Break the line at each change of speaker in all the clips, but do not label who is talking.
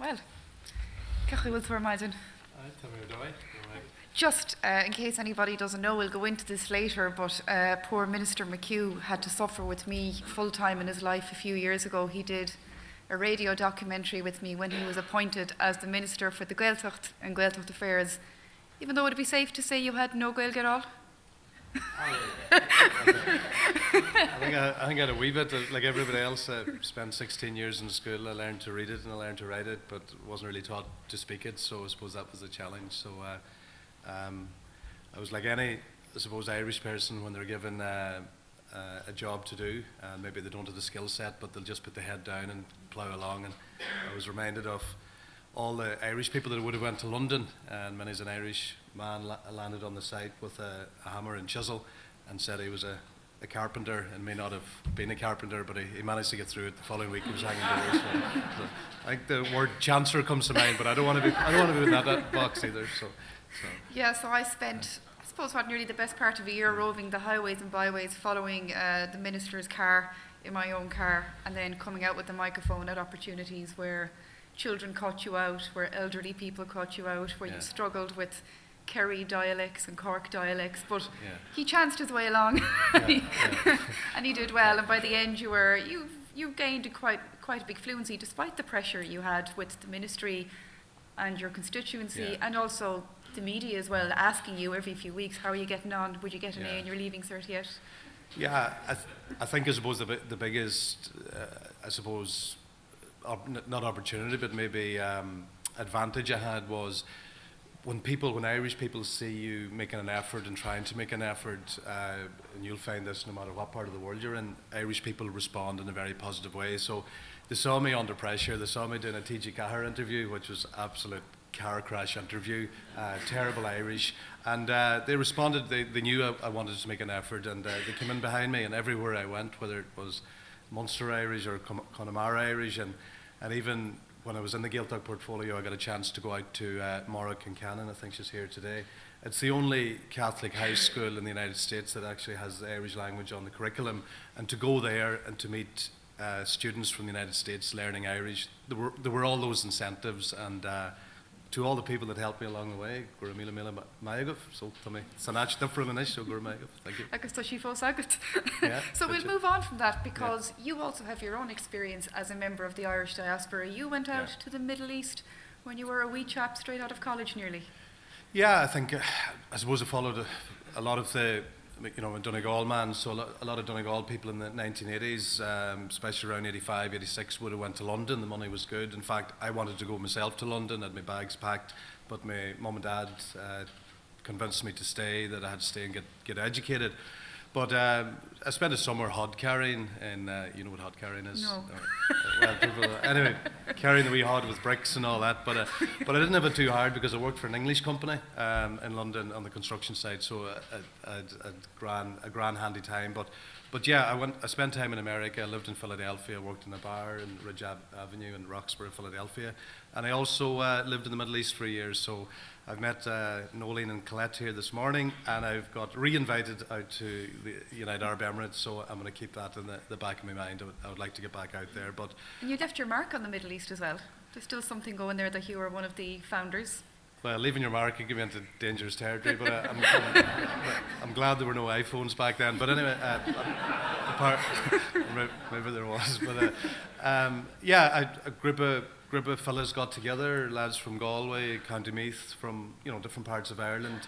Well, Ceachaidh bhfuil tuair maidin. Just in case anybody doesn't know, we'll go into this later, but poor Minister McHugh had to suffer with me full-time in his life a few years ago. He did a radio documentary with me when he was appointed as the Minister for the Gaeltacht and Gaeltacht Affairs, even though it'd be safe to say you had no Gaeilge at all.
I think I had a wee bit, like everybody else. I spent 16 years in school. I learned to read it and I learned to write it, but wasn't really taught to speak it, so I suppose that was a challenge. So I was like any, I suppose, Irish person when they're given a job to do, and maybe they don't have the skill set, but they'll just put their head down and plough along. And I was reminded of all the Irish people that would have went to London, and many's an Irish man landed on the site with a hammer and chisel and said he was a carpenter and may not have been a carpenter, but he managed to get through it. The following week he was hanging doors. So I think the word chancer comes to mind, but I don't want to be in that box either. So.
Yeah, so I spent, I suppose, nearly the best part of a year roving the highways and byways, following the minister's car in my own car, and then coming out with the microphone at opportunities where children caught you out, where elderly people caught you out, where you struggled with Kerry dialects and Cork dialects, but he chanced his way along and he did well, and by the end you gained quite a big fluency despite the pressure you had with the ministry and your constituency and also the media as well, asking you every few weeks, how are you getting on, would you get an A in your leaving cert yet?
Yeah, I think I suppose the biggest I suppose not opportunity but maybe advantage I had was when Irish people see you making an effort and trying to make an effort, and you'll find this no matter what part of the world you're in, Irish people respond in a very positive way. So they saw me under pressure. They saw me doing a T.G. Cahir interview, which was absolute car crash interview, terrible Irish, and they responded. They knew I wanted to make an effort, and they came in behind me, and everywhere I went, whether it was Munster Irish or Connemara Irish, and even when I was in the Gaeltacht portfolio, I got a chance to go out to Máire Kincannon. I think she's here today. It's the only Catholic high school in the United States that actually has the Irish language on the curriculum, and to go there and to meet students from the United States learning Irish, there were all those incentives, and to all the people that helped me along the way, Gura Mila Mila Máire, so to me, Sanach Different, so Gura Máire, thank you.
Agus tá sí fós agat. So we'll move on from that because you also have your own experience as a member of the Irish diaspora. You went out to the Middle East when you were a wee chap straight out of college nearly.
Yeah, I think, I suppose I followed a lot of the, in Donegal man, so a lot of Donegal people in the 1980s, especially around 85, 86, would have went to London. The money was good. In fact, I wanted to go myself to London, had my bags packed, but my mum and dad convinced me to stay, that I had to stay and get educated. But I spent a summer hod carrying, and you know what hod carrying is?
No.
Well, anyway, carrying the wee hod with bricks and all that. But I didn't have it too hard because I worked for an English company in London on the construction side, so I had a grand handy time. But yeah, I spent time in America. I lived in Philadelphia, worked in a bar in Ridge Avenue in Roxborough, Philadelphia, and I also lived in the Middle East for a year. So I've met Nolene and Colette here this morning, and I've got re-invited out to the United Arab Emirates, so I'm going to keep that in the back of my mind. I would like to get back out there.
And you left your mark on the Middle East as well. There's still something going there that you were one of the founders.
Well, leaving your mark can give you into dangerous territory, but I'm glad there were no iPhones back then. But anyway, maybe there was. But a group of fellas got together, lads from Galway, County Meath, from different parts of Ireland.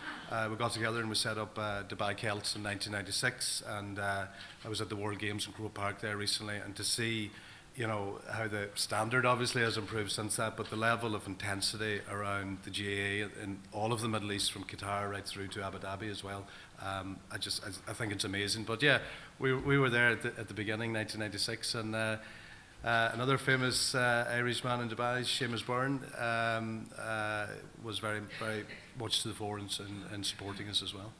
We got together and we set up Dubai Celts in 1996, and I was at the World Games in Croke Park there recently, and to see how the standard obviously has improved since that, but the level of intensity around the GAA in all of the Middle East, from Qatar right through to Abu Dhabi as well, I think it's amazing. But yeah, we were there at the beginning, 1996, and another famous Irishman in Dubai, Seamus Byrne, was very, very much to the fore in supporting us as well.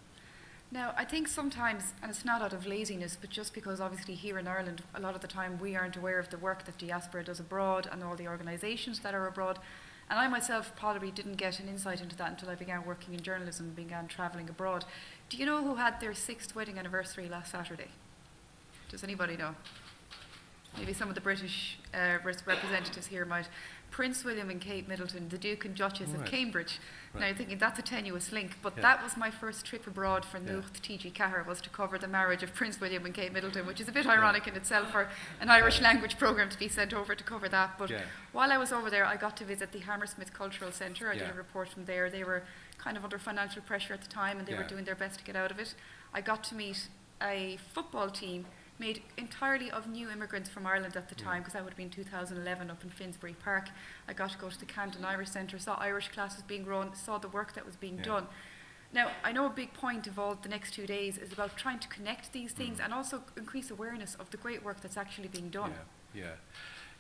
Now, I think sometimes, and it's not out of laziness, but just because obviously here in Ireland, a lot of the time we aren't aware of the work that Diaspora does abroad and all the organisations that are abroad. And I myself probably didn't get an insight into that until I began working in journalism and began travelling abroad. Do you know who had their 6th wedding anniversary last Saturday? Does anybody know? maybe some of the British representatives here might. Prince William and Kate Middleton, the Duke and Duchess of Cambridge. Now you're thinking that's a tenuous link, but that was my first trip abroad for Nuacht TG Cahir, was to cover the marriage of Prince William and Kate Middleton, which is a bit ironic in itself for an Irish language programme to be sent over to cover that. But while I was over there, I got to visit the Hammersmith Cultural Centre. I did a report from there. They were kind of under financial pressure at the time, and they were doing their best to get out of it. I got to meet a football team made entirely of new immigrants from Ireland at the time, because that would have been 2011 up in Finsbury Park. I got to go to the Camden Irish Centre, saw Irish classes being run, saw the work that was being done. Now, I know a big point of all the next 2 days is about trying to connect these things and also increase awareness of the great work that's actually being done.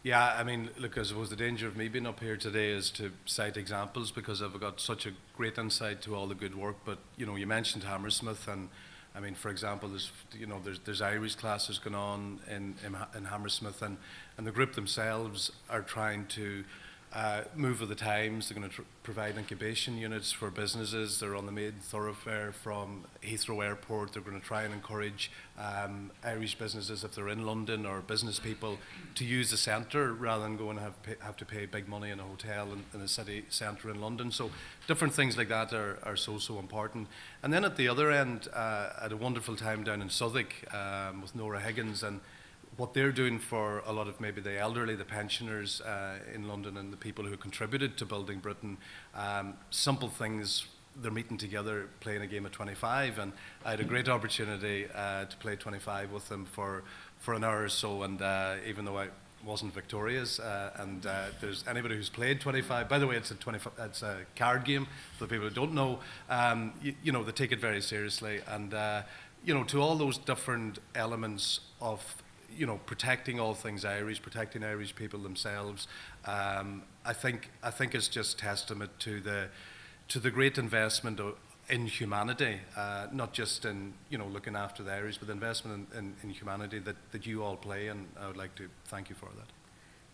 Yeah, I mean, look, I suppose the danger of me being up here today is to cite examples, because I've got such a great insight to all the good work. But, you know, you mentioned Hammersmith, and I mean, for example, there's Irish classes going on in Hammersmith, and the group themselves are trying to move with the times. They're going to provide incubation units for businesses. They're on the main thoroughfare from Heathrow Airport. They're going to try and encourage Irish businesses, if they're in London, or business people, to use the centre rather than go and have to pay big money in a hotel in the city centre in London. So different things like that are so important. And then at the other end, I had a wonderful time down in Southwark with Nora Higgins, and what they're doing for a lot of maybe the elderly, the pensioners in London, and the people who contributed to building Britain. Simple things, they're meeting together, playing a game of 25, and I had a great opportunity to play 25 with them for an hour or so, and even though I wasn't victorious, and there's anybody who's played 25, by the way, it's a card game for the people who don't know, you know, they take it very seriously, and you know, to all those different elements of, you know, protecting all things Irish, protecting Irish people themselves. I think it's just testament to the great investment in humanity, not just in, you know, looking after the Irish, but the investment in humanity that you all play, and I would like to thank you for that.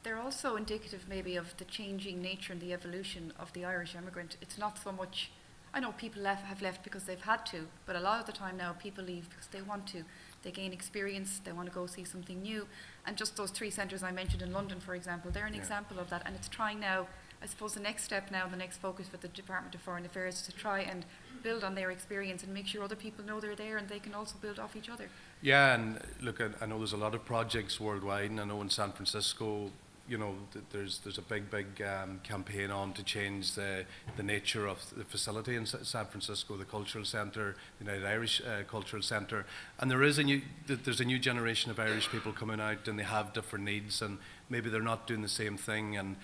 They're also indicative maybe of the changing nature and the evolution of the Irish immigrant. It's not so much, I know people have left because they've had to, but a lot of the time now people leave because they want to. They gain experience, they want to go see something new. And just those 3 centres I mentioned in London, for example, they're an example of that. And it's trying now, I suppose the next step now, the next focus for the Department of Foreign Affairs is to try and build on their experience and make sure other people know they're there and they can also build off each other. Yeah,
and look, I know there's a lot of projects worldwide, and I know in San Francisco, you know, there's a big campaign on to change the nature of the facility in San Francisco, the Cultural Centre, the United Irish Cultural Centre, and there's a new generation of Irish people coming out, and they have different needs, and maybe they're not doing the same thing, and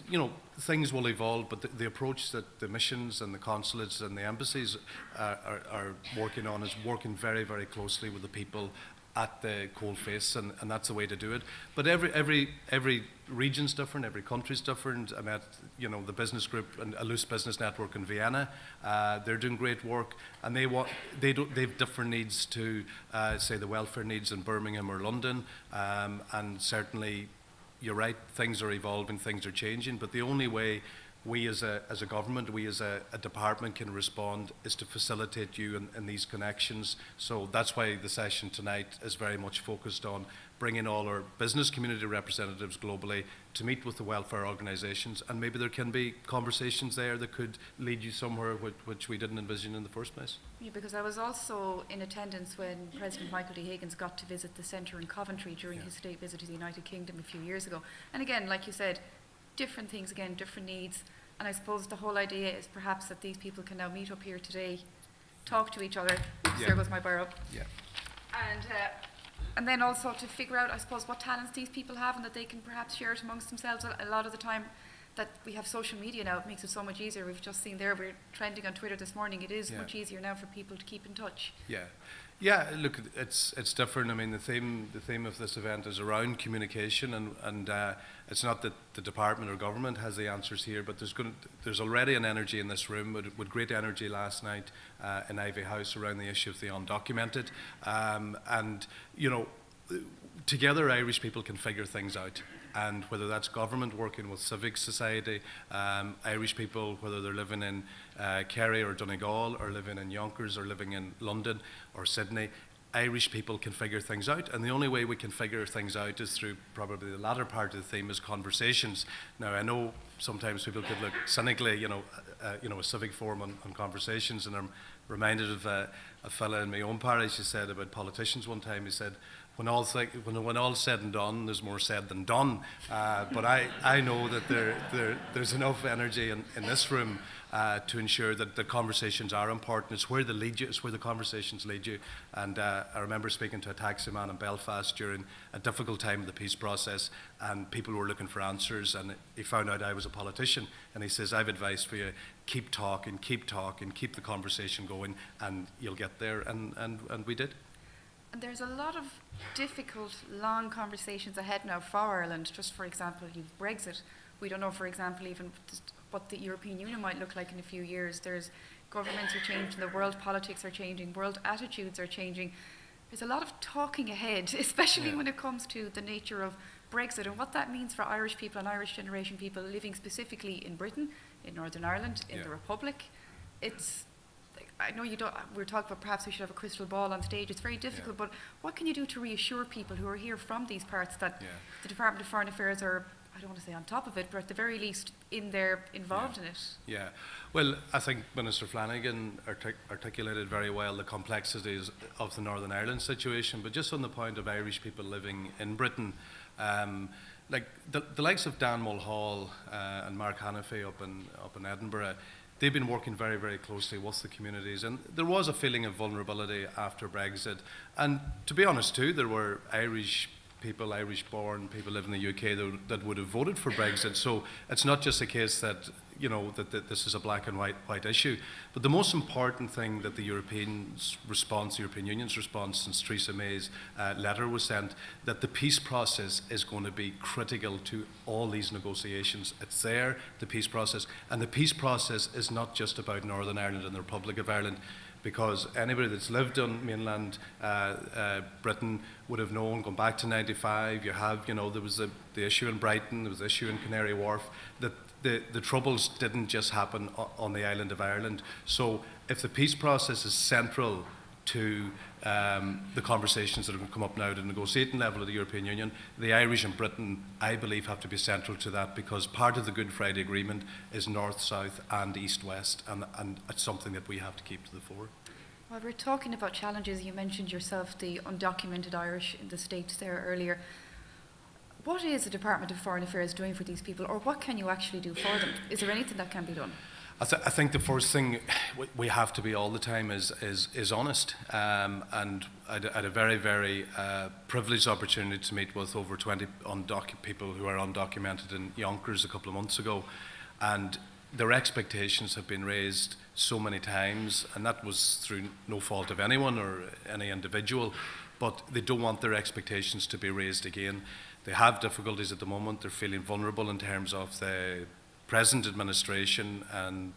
you know, things will evolve, but the approach that the missions and the consulates and the embassies are working on is working very, very closely with the people at the coalface, and that's the way to do it. But every region's different, every country's different. I met, you know, the business group and a loose business network in Vienna. They're doing great work, and they've different needs to say the welfare needs in Birmingham or London. And certainly, you're right, things are evolving, things are changing. But the only way we as a government, we as a department can respond is to facilitate you in these connections. So that's why the session tonight is very much focused on bringing all our business community representatives globally to meet with the welfare organisations, and maybe there can be conversations there that could lead you somewhere which we didn't envision in the first place.
Yeah, because I was also in attendance when President Michael D. Higgins got to visit the centre in Coventry during his state visit to the United Kingdom a few years ago. And again, like you said, different things again, different needs. And I suppose the whole idea is perhaps that these people can now meet up here today, talk to each other. There goes my bar up.
Yeah.
And then also to figure out, I suppose, what talents these people have, and that they can perhaps share it amongst themselves. A lot of the time that we have social media now, it makes it so much easier. We've just seen there, we're trending on Twitter this morning. It is much easier now for people to keep in touch.
Yeah, look, it's different. I mean, the theme of this event is around communication, and it's not that the department or government has the answers here, but there's already an energy in this room, with great energy last night in Ivy House around the issue of the undocumented, and you know, together Irish people can figure things out. And whether that's government working with civic society, Irish people, whether they're living in Kerry or Donegal, or living in Yonkers, or living in London or Sydney, Irish people can figure things out, and the only way we can figure things out is through probably the latter part of the theme is conversations. Now, I know sometimes people could look cynically, a civic forum on conversations, and I'm reminded of a fella in my own parish who said about politicians one time. He said, when all's said and done, there's more said than done. But I know that there's enough energy in this room to ensure that the conversations are important. It's where they lead you. It's where the conversations lead you. And I remember speaking to a taxi man in Belfast during a difficult time of the peace process, and people were looking for answers. And he found out I was a politician, and he says, "I've advice for you: keep talking, keep the conversation going, and you'll get there." And we did.
And there's a lot of difficult, long conversations ahead now for Ireland. Just for example, you've Brexit. We don't know, for example, even just what the European Union might look like in a few years. There's governments are changing, the world politics are changing, world attitudes are changing. There's a lot of talking ahead, especially when it comes to the nature of Brexit and what that means for Irish people and Irish generation people living specifically in Britain, in Northern Ireland, in the Republic. I know you don't, we're talking about perhaps we should have a crystal ball on stage. It's very difficult, but what can you do to reassure people who are here from these parts that the Department of Foreign Affairs are, I don't want to say on top of it, but at the very least involved in it? Yeah,
well, I think Minister Flanagan articulated very well the complexities of the Northern Ireland situation, but just on the point of Irish people living in Britain, like the likes of Dan Mulhall and Mark Hanafy up in Edinburgh, they've been working very, very closely with the communities, and there was a feeling of vulnerability after Brexit. And to be honest too, there were Irish people, Irish-born people living in the UK that would have voted for Brexit. So it's not just a case that that this is a black and white issue. But the most important thing that the European Union's response since Theresa May's letter was sent, that the peace process is going to be critical to all these negotiations. It's there, the peace process. And the peace process is not just about Northern Ireland and the Republic of Ireland, because anybody that's lived on mainland Britain would have known, going back to 95, there was the issue in Brighton, there was the issue in Canary Wharf, that the troubles didn't just happen on the island of Ireland. So if the peace process is central to the conversations that have come up now at the negotiating level of the European Union, the Irish and Britain, I believe, have to be central to that, because part of the Good Friday Agreement is north-south and east-west, and it's something that we have to keep to the fore.
While we're talking about challenges, you mentioned yourself the undocumented Irish in the States there earlier. What is the Department of Foreign Affairs doing for these people, or what can you actually do for them? Is there anything that can be done?
I think the first thing we have to be all the time is honest. And I had a very, very privileged opportunity to meet with over 20 people who are undocumented in Yonkers a couple of months ago. And their expectations have been raised so many times, and that was through no fault of anyone or any individual, but they don't want their expectations to be raised again. They have difficulties at the moment. They're feeling vulnerable in terms of the present administration and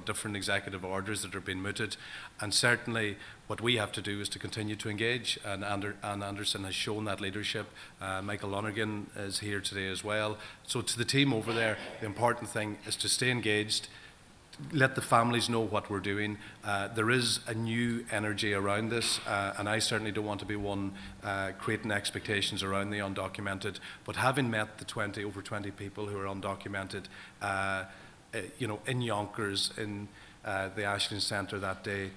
different executive orders that are being mooted. And certainly what we have to do is to continue to engage, and Anne Anderson has shown that leadership. Michael Lonergan is here today as well. So to the team over there, the important thing is to stay engaged, let the families know what we're doing. There is a new energy around this, and I certainly don't want to be one creating expectations around the undocumented, but having met the over 20 people who are undocumented, in Yonkers, in the Ashland Centre that day,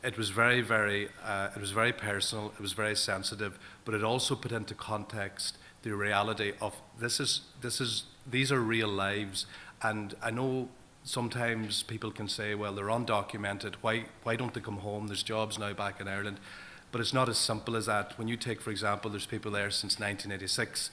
it was very, very, it was very personal, it was very sensitive, but it also put into context the reality of these are real lives. And I know sometimes people can say, well, they're undocumented, why don't they come home? There's jobs now back in Ireland. But it's not as simple as that. When you take, for example, there's people there since 1986.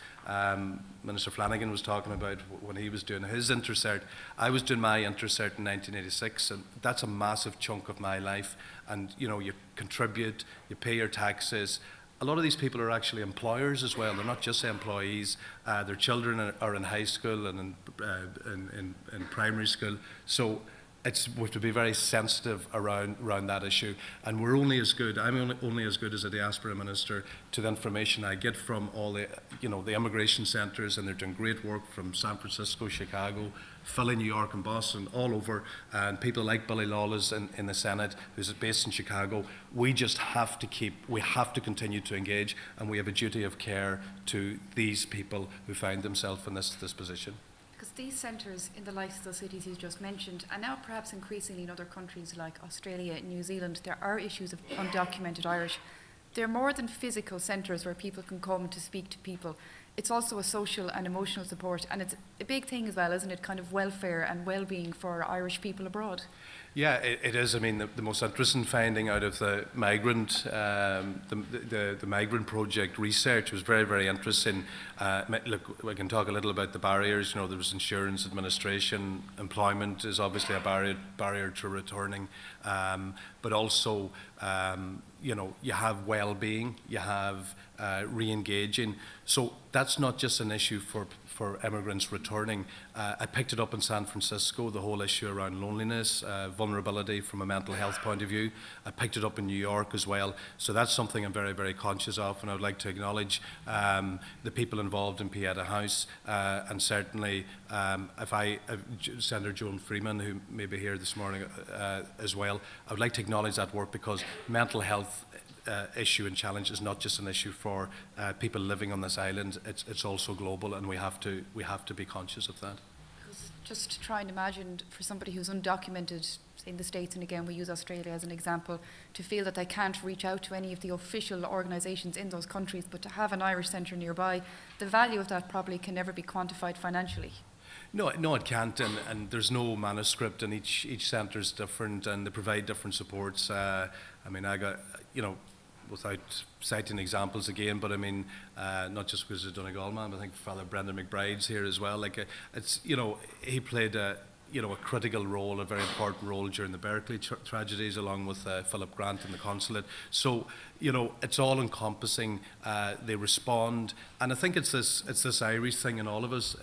Minister Flanagan was talking about when he was doing his intercert. I was doing my intercert in 1986, and that's a massive chunk of my life. And you contribute, you pay your taxes. A lot of these people are actually employers as well. They're not just employees. Their children are in high school and in primary school. So we have to be very sensitive around that issue, and we're only as good. I'm only as good as a diaspora minister to the information I get from all the the immigration centres, and they're doing great work from San Francisco, Chicago, Philly, New York, and Boston, all over, and people like Billy Lawless in the Senate, who's based in Chicago. We just have to continue to engage, and we have a duty of care to these people who find themselves in this position.
Because these centres in the likes of those cities you just mentioned, and now perhaps increasingly in other countries like Australia and New Zealand, there are issues of undocumented Irish. They're more than physical centres where people can come to speak to people. It's also a social and emotional support, and it's a big thing as well, isn't it? Kind of welfare and well-being for Irish people abroad.
Yeah, it is. I mean, the most interesting finding out of the migrant, the migrant project research was very, very interesting. Look, we can talk a little about the barriers. There was insurance, administration, employment is obviously a barrier to returning, but also, you have well-being, you have re-engaging. So that's not just an issue for immigrants returning. I picked it up in San Francisco, the whole issue around loneliness, vulnerability from a mental health point of view. I picked it up in New York as well. So that's something I'm very, very conscious of, and I would like to acknowledge the people involved in Pieta House, and certainly Senator Joan Freeman, who may be here this morning as well, I would like to acknowledge that work, because mental health issue and challenge is not just an issue for people living on this island. It's also global, and we have to be conscious of that.
Just to try and imagine for somebody who's undocumented in the States, and again we use Australia as an example, to feel that they can't reach out to any of the official organisations in those countries, but to have an Irish centre nearby, the value of that probably can never be quantified financially.
No, it can't, and there's no manuscript, and each centre is different, and they provide different supports. I got, without citing examples again, but I mean, not just because of Donegal man, but I think Father Brendan McBride's here as well. Like, he played a critical role, a very important role during the Berkeley tragedies, along with Philip Grant in the consulate. So, it's all encompassing. They respond, and I think it's this Irish thing in all of us.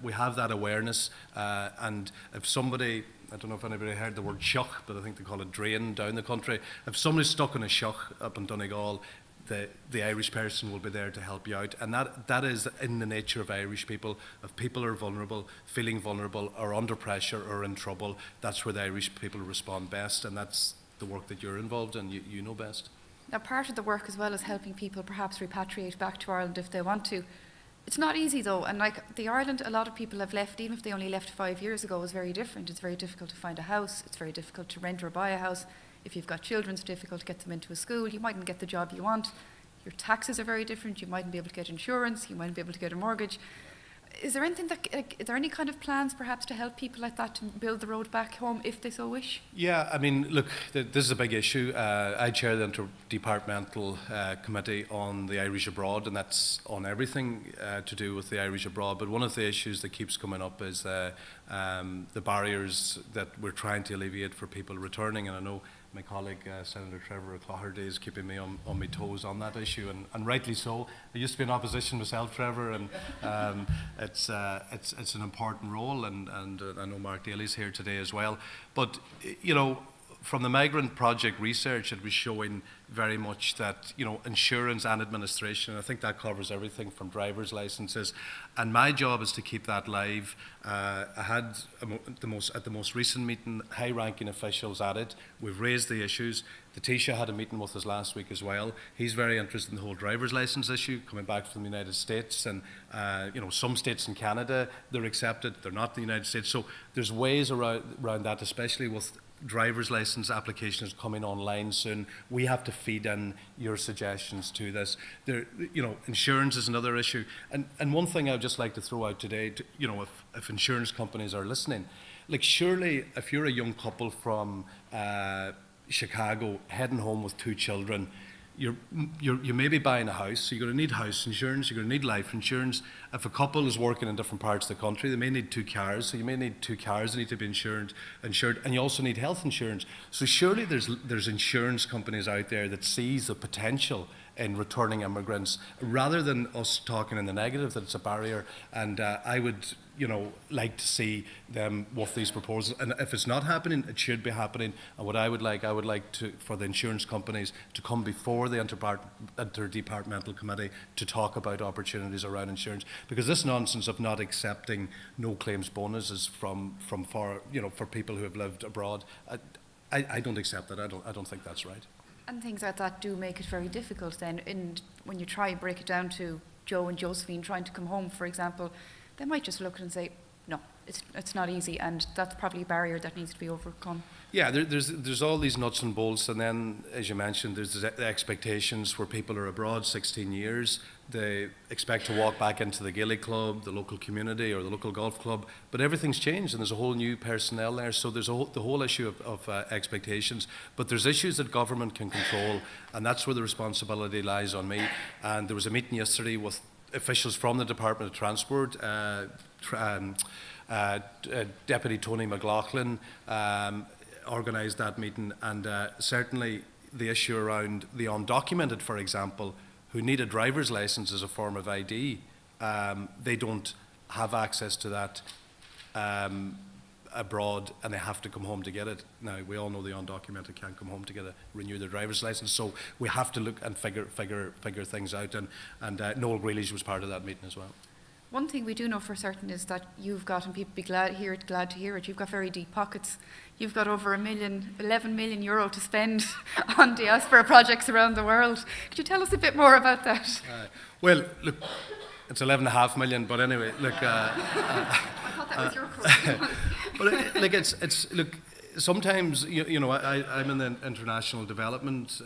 We have that awareness, and if somebody, I don't know if anybody heard the word shuck, but I think they call it drain down the country. If somebody's stuck in a shuck up in Donegal, the Irish person will be there to help you out. And that is in the nature of Irish people. If people are vulnerable, feeling vulnerable, or under pressure, or in trouble, that's where the Irish people respond best. And that's the work that you're involved in. You know best.
Now, part of the work as well is helping people perhaps repatriate back to Ireland if they want to. It's not easy though, and like the Ireland a lot of people have left, even if they only left 5 years ago, is very different. It's very difficult to find a house, it's very difficult to rent or buy a house. If you've got children, it's difficult to get them into a school. You mightn't get the job you want. Your taxes are very different. You mightn't be able to get insurance. You mightn't be able to get a mortgage. Is there anything are there any kind of plans perhaps to help people like that to build the road back home if they so wish?
Yeah, I mean, look, this is a big issue. I chair the interdepartmental committee on the Irish abroad, and that's on everything to do with the Irish abroad. But one of the issues that keeps coming up is the barriers that we're trying to alleviate for people returning, and I know my colleague Senator Trevor O'Claherty is keeping me on my toes on that issue, and rightly so. I used to be in opposition myself, Trevor, and it's an important role, and I know Mark Daly's here today as well. But from the migrant project research, it was showing very much that insurance and administration, I think that covers everything from driver's licenses, and my job is to keep that live. I had at the most recent meeting high-ranking officials at it. We've raised the issues. The Taoiseach had a meeting with us last week as well. He's very interested in the whole driver's license issue, coming back from the United States, and some states in Canada, they're accepted, they're not in the United States. So there's ways around that, especially with driver's license applications coming online soon. We have to feed in your suggestions to this. Insurance is another issue. And one thing I would just like to throw out today, if insurance companies are listening, like surely if you're a young couple from Chicago heading home with 2 children, you may be buying a house, so you're going to need house insurance, you're going to need life insurance. If a couple is working in different parts of the country, they may need 2 cars, so you may need 2 cars that need to be insured, and you also need health insurance. So surely there's insurance companies out there that sees the potential in returning immigrants, rather than us talking in the negative that it's a barrier. And I would like to see them with these proposals. And if it's not happening, it should be happening. And what I would like for the insurance companies to come before the interdepartmental committee to talk about opportunities around insurance, because this nonsense of not accepting no claims bonuses from for people who have lived abroad, I don't accept that. I don't think that's right.
And things like that do make it very difficult then. When you try and break it down to Joe and Josephine trying to come home, for example, they might just look at it and say, no, it's not easy, and that's probably a barrier that needs to be overcome. Yeah,
there's all these nuts and bolts, and then, as you mentioned, there's the expectations where people are abroad 16 years. They expect to walk back into the Gaelic club, the local community, or the local golf club, but everything's changed, and there's a whole new personnel there, so there's the whole issue of expectations. But there's issues that government can control, and that's where the responsibility lies on me. And there was a meeting yesterday with officials from the Department of Transport, Deputy Tony McLaughlin organised that meeting, and certainly the issue around the undocumented, for example, who need a driver's licence as a form of ID, they don't have access to that abroad, and they have to come home to get it. Now, we all know the undocumented can't come home to renew their driver's licence, so we have to look and figure things out, and Noel Grealish was part of that meeting as well.
One thing we do know for certain is that you've got, and people be glad to hear it, you've got very deep pockets. You've got over €11 million to spend on diaspora projects around the world. Could you tell us a bit more about that?
Well, look, it's 11.5 million, but anyway, look.
I thought that was your question.
But look, sometimes, I'm in the international development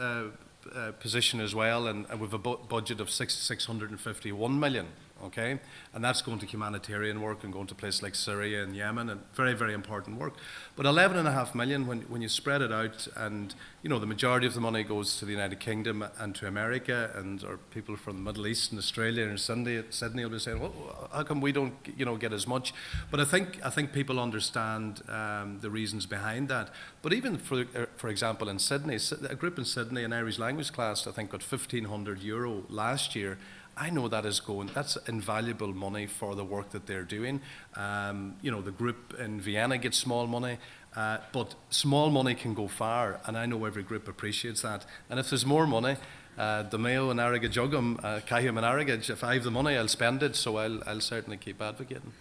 position as well, and we've a budget of 651 million. Okay, and that's going to humanitarian work and going to places like Syria and Yemen, and very, very important work. But 11.5 million, when you spread it out, and the majority of the money goes to the United Kingdom and to America, and or people from the Middle East and Australia and Sydney will be saying, well, how come we don't get as much? But I think people understand the reasons behind that. But even for example in Sydney, a group in Sydney, an Irish language class, I think got €1,500 last year. I know that's invaluable money for the work that they're doing. The group in Vienna gets small money, but small money can go far, and I know every group appreciates that. And if there's more money, the Mayo and Arrogate Jugum, Cahill and Arrogate, if I have the money, I'll spend it, so I'll certainly keep advocating.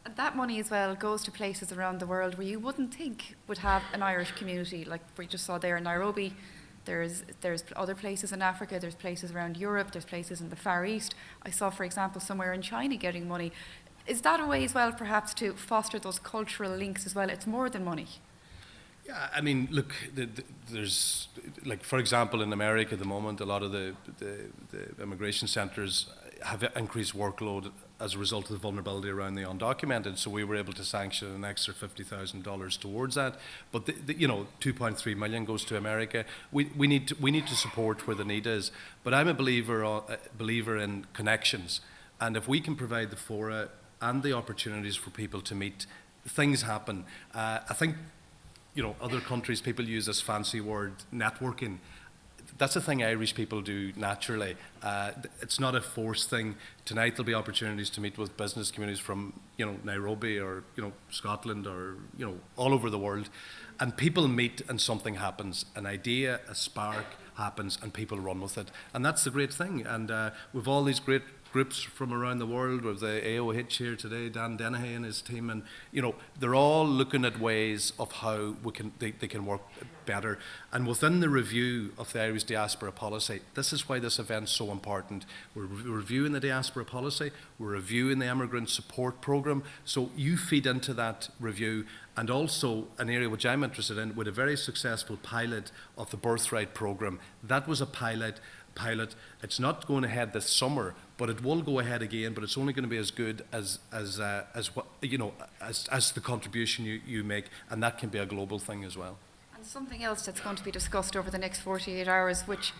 And that money as well goes to places around the world where you wouldn't think would have an Irish community, like we just saw there in Nairobi. There's other places in Africa, there's places around Europe, there's places in the Far East. I saw, for example, somewhere in China getting money. Is that a way as well, perhaps, to foster those cultural links as well? It's more than money.
Yeah, I mean, look, there's, like, for example, in America at the moment, a lot of the immigration centres have increased workload as a result of the vulnerability around the undocumented. So we were able to sanction an extra $50,000 towards that. But $2.3 million goes to America. We need to support where the need is. But I'm a believer in connections, and if we can provide the fora and the opportunities for people to meet, things happen. I think other countries, people use this fancy word, networking. That's a thing Irish people do naturally. It's not a forced thing. Tonight there'll be opportunities to meet with business communities from Nairobi or Scotland or all over the world, and people meet and something happens. An idea, a spark happens, and people run with it. And that's the great thing. And we've all these great groups from around the world. With the AOH here today, Dan Dennehy and his team, and they're all looking at ways of how they can work better. And within the review of the Irish diaspora policy, this is why this event's so important. We're reviewing the diaspora policy, we're reviewing the immigrant support programme, so you feed into that review. And also an area which I'm interested in, with a very successful pilot of the Birthright programme. That was a pilot. It's not going ahead this summer, but it will go ahead again. But it's only going to be as good as the contribution you make, and that can be a global thing as well.
And something else that's going to be discussed over the next 48 hours, which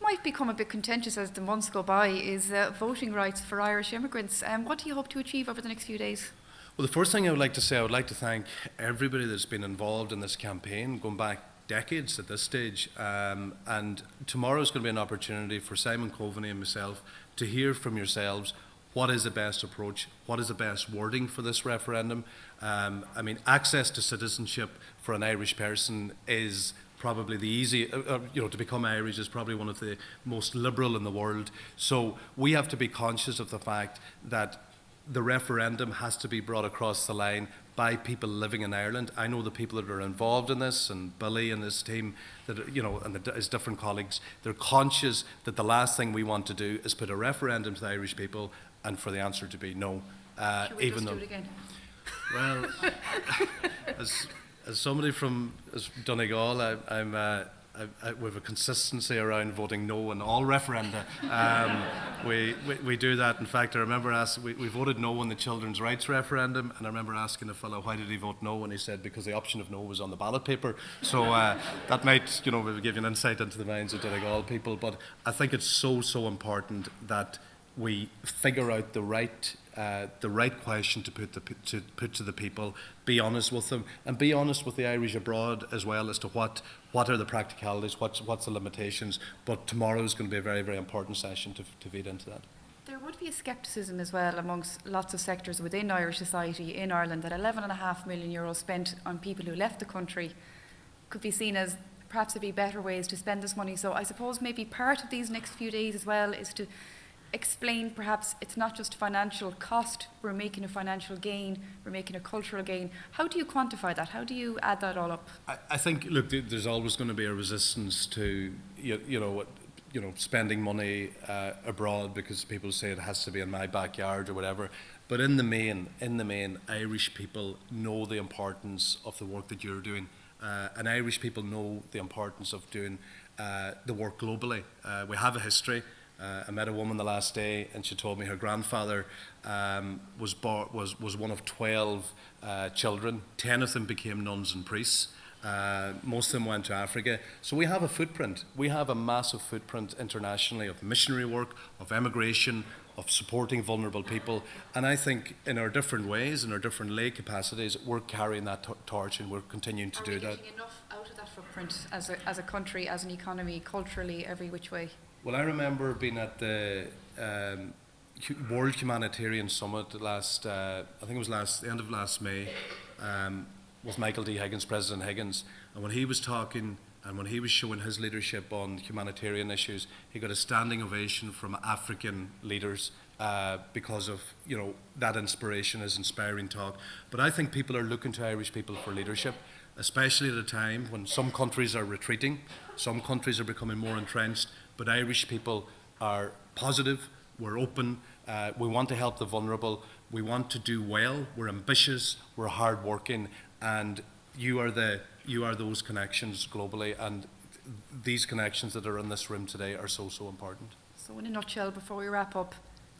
might become a bit contentious as the months go by, is voting rights for Irish immigrants. What do you hope to achieve over the next few days?
Well, the first thing I would like to say, I would like to thank everybody that's been involved in this campaign, going back decades at this stage, and tomorrow is going to be an opportunity for Simon Coveney and myself to hear from yourselves what is the best approach, what is the best wording for this referendum. I mean, access to citizenship for an Irish person is probably the easy, to become Irish is probably one of the most liberal in the world. So we have to be conscious of the fact that the referendum has to be brought across the line by people living in Ireland. I know the people that are involved in this, and Billy and his team, that his different colleagues, they're conscious that the last thing we want to do is put a referendum to the Irish people and for the answer to be no.
Should we just do it again?
Well, as somebody from Donegal, we have a consistency around voting no in all referenda. We do that. In fact, I remember we voted no on the children's rights referendum, and I remember asking a fellow, why did he vote no? And he said, because the option of no was on the ballot paper. So that might, maybe give you an insight into the minds of Donegal people. But I think it's so important that we figure out the right question to put to the people, be honest with them, and be honest with the Irish abroad as well as to what are the practicalities, what's the limitations. But tomorrow is going to be a very, very important session to feed into that.
There would be a scepticism as well amongst lots of sectors within Irish society in Ireland that €11.5 million spent on people who left the country could be seen as perhaps there'd be better ways to spend this money. So I suppose maybe part of these next few days as well is to explain perhaps it's not just financial cost, we're making a financial gain, we're making a cultural gain. How do you quantify that? How do you add that all up?
I think, look, there's always going to be a resistance to, spending money abroad because people say it has to be in my backyard or whatever. But in the main, Irish people know the importance of the work that you're doing. And Irish people know the importance of doing the work globally. We have a history. I met a woman the last day, and she told me her grandfather was one of 12 children. 10 of them became nuns and priests. Most of them went to Africa. So we have a footprint. We have a massive footprint internationally of missionary work, of emigration, of supporting vulnerable people. And I think in our different ways, in our different lay capacities, we're carrying that torch, and we're continuing to do that.
Are we getting enough out of that footprint as a country, as an economy, culturally, every which way?
Well, I remember being at the World Humanitarian Summit last, I think it was the end of last May, with Michael D. Higgins, President Higgins. And when he was talking and when he was showing his leadership on humanitarian issues, he got a standing ovation from African leaders because of, that inspiration, his inspiring talk. But I think people are looking to Irish people for leadership, especially at a time when some countries are retreating, some countries are becoming more entrenched. But Irish people are positive, we're open, we want to help the vulnerable, we want to do well, we're ambitious, we're hardworking, and you are those connections globally, and these connections that are in this room today are so important.
So in a nutshell, before we wrap up,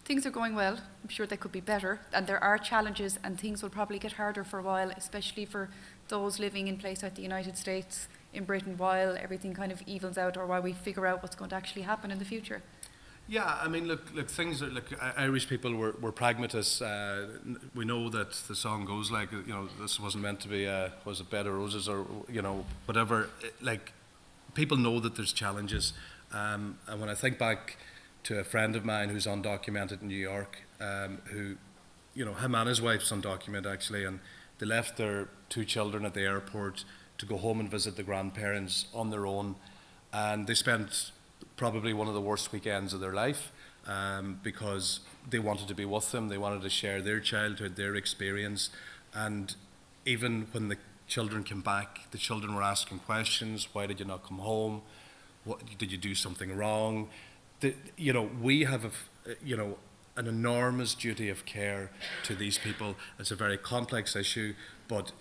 things are going well. I'm sure they could be better, and there are challenges, and things will probably get harder for a while, especially for those living in places like the United States, in Britain, while everything kind of evens out, or while we figure out what's going to actually happen in the future. Yeah,
I mean, look, things are, Irish people we're pragmatists. We know that the song goes like, this wasn't meant to be, was it Bed of Roses or, whatever. People know that there's challenges. And when I think back to a friend of mine who's undocumented in New York, who, him and his wife's undocumented actually, and they left their 2 children at the airport to go home and visit the grandparents on their own, and they spent probably one of the worst weekends of their life because they wanted to be with them, they wanted to share their childhood, their experience, and even when the children came back, the children were asking questions. Why did you not come home? Did you do something wrong? We have an enormous duty of care to these people. It's a very complex issue, but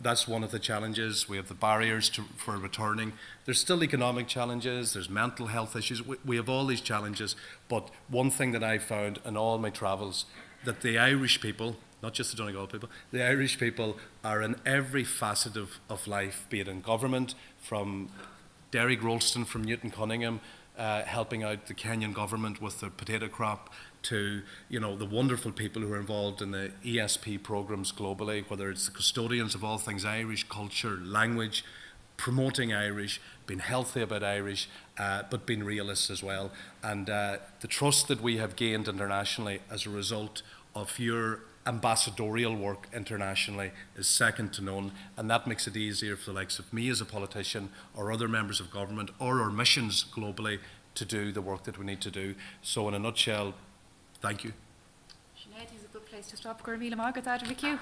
that's one of the challenges. We have the barriers for returning. There's still economic challenges, there's mental health issues. We have all these challenges, but one thing that I found in all my travels, that the Irish people, not just the Donegal people, the Irish people are in every facet of life, be it in government, from Derry Grolston from Newton Cunningham, helping out the Kenyan government with the potato crop, to the wonderful people who are involved in the ESP programs globally, whether it's the custodians of all things Irish, culture, language, promoting Irish, being healthy about Irish, but being realists as well. And the trust that we have gained internationally as a result of your ambassadorial work internationally is second to none, and that makes it easier for the likes of me as a politician or other members of government or our missions globally to do the work that we need to do. So in a nutshell, thank you.
Sinead is a good place to stop. Gur míle mágad, McHugh.